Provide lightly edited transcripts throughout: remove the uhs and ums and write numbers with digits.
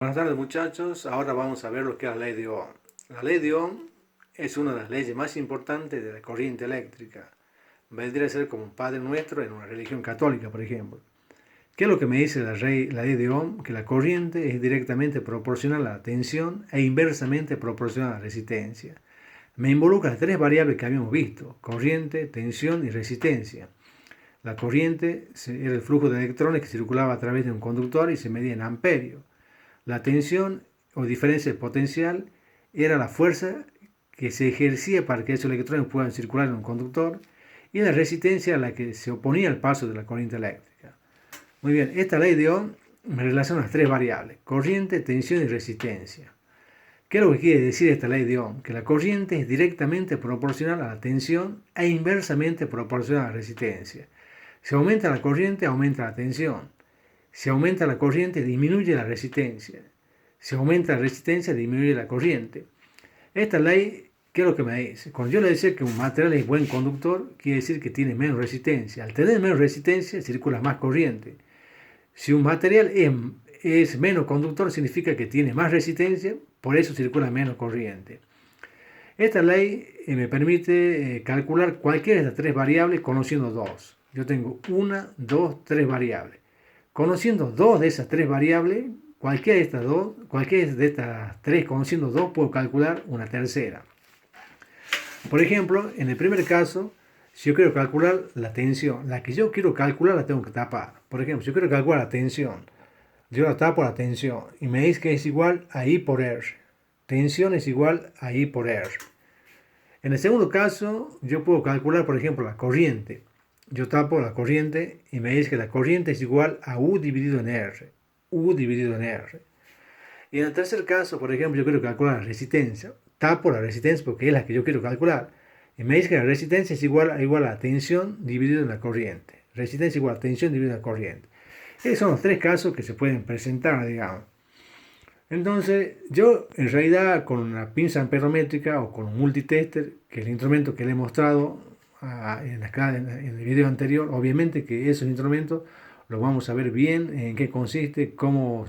Buenas tardes muchachos, ahora vamos a ver lo que es la ley de Ohm. La ley de Ohm es una de las leyes más importantes de la corriente eléctrica. Vendría a ser como un Padre Nuestro en una religión católica, por ejemplo. ¿Qué es lo que me dice la ley de Ohm? Que la corriente es directamente proporcional a la tensión e inversamente proporcional a la resistencia. Me involucra tres variables que habíamos visto: corriente, tensión y resistencia. La corriente era el flujo de electrones que circulaba a través de un conductor y se medía en amperios. La tensión o diferencia de potencial era la fuerza que se ejercía para que esos electrones puedan circular en un conductor, y la resistencia a la que se oponía al paso de la corriente eléctrica. Muy bien, esta ley de Ohm me relaciona las tres variables: corriente, tensión y resistencia. ¿Qué es lo que quiere decir esta ley de Ohm? Que la corriente es directamente proporcional a la tensión e inversamente proporcional a la resistencia. Si aumenta la corriente, aumenta la tensión. Si aumenta la corriente, disminuye la resistencia. Si aumenta la resistencia, disminuye la corriente. Esta ley, ¿qué es lo que me dice? Cuando yo le decía que un material es buen conductor, quiere decir que tiene menos resistencia. Al tener menos resistencia, circula más corriente. Si un material es menos conductor, significa que tiene más resistencia, por eso circula menos corriente. Esta ley me permite calcular cualquiera de estas tres variables conociendo dos. Yo tengo una, dos, tres variables. Conociendo dos de esas tres variables, cualquiera de estas tres, conociendo dos, puedo calcular una tercera. Por ejemplo, en el primer caso, si yo quiero calcular la tensión, la que yo quiero calcular la tengo que tapar. Por ejemplo, si yo quiero calcular la tensión, yo la tapo la tensión y me dice que es igual a I por R. Tensión es igual a I por R. En el segundo caso, yo puedo calcular, por ejemplo, la corriente. Yo tapo la corriente y me dice que la corriente es igual a U dividido en R. U dividido en R. Y en el tercer caso, por ejemplo, yo quiero calcular la resistencia. Tapo la resistencia porque es la que yo quiero calcular. Y me dice que la resistencia es igual a la tensión dividido en la corriente. Resistencia igual a tensión dividido en la corriente. Esos son los tres casos que se pueden presentar, digamos. Entonces, yo en realidad con una pinza amperométrica o con un multitester, que es el instrumento que le he mostrado en el video anterior, obviamente que esos instrumentos los vamos a ver bien, en qué consiste, cómo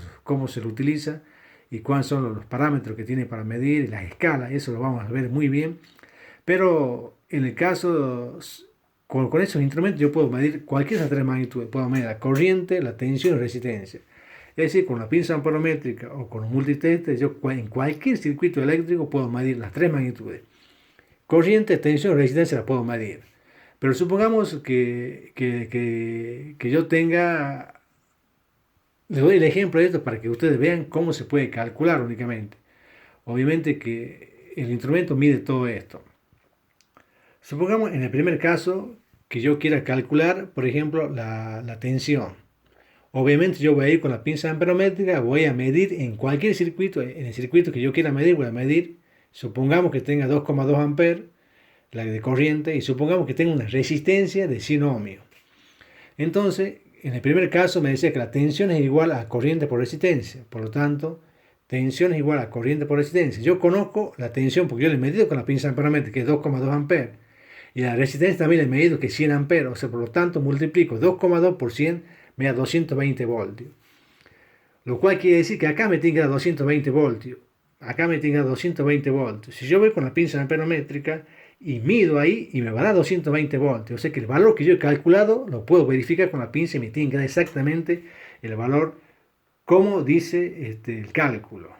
se lo utiliza y cuáles son los parámetros que tiene para medir, las escalas, eso lo vamos a ver muy bien. Pero en el caso, con esos instrumentos yo puedo medir cualquiera de las tres magnitudes, puedo medir la corriente, la tensión y la resistencia. Es decir, con la pinza amperométrica o con un multitester, yo en cualquier circuito eléctrico puedo medir las tres magnitudes. Corriente, tensión y resistencia las puedo medir. Pero supongamos que yo tenga, les doy el ejemplo de esto para que ustedes vean cómo se puede calcular únicamente. Obviamente que el instrumento mide todo esto. Supongamos en el primer caso que yo quiera calcular, por ejemplo, la tensión. Obviamente yo voy a ir con la pinza amperométrica, voy a medir en cualquier circuito, en el circuito que yo quiera medir, voy a medir, supongamos que tenga 2,2 amperes, la de corriente, y supongamos que tenga una resistencia de 100 ohmios. Entonces, en el primer caso me decía que la tensión es igual a corriente por resistencia, por lo tanto, tensión es igual a corriente por resistencia. Yo conozco la tensión porque yo la he medido con la pinza amperométrica, que es 2,2 amperes, y la resistencia también la he medido, que es 100 amperes, o sea, por lo tanto, multiplico 2,2 por 100, me da 220 voltios. Lo cual quiere decir que acá me tiene que dar 220 voltios. Acá me tiene que dar 220 voltios. Si yo voy con la pinza amperométrica y mido ahí y me va a dar 220 voltios, o sea que el valor que yo he calculado lo puedo verificar con la pinza y me tiene que dar exactamente el valor como dice el cálculo.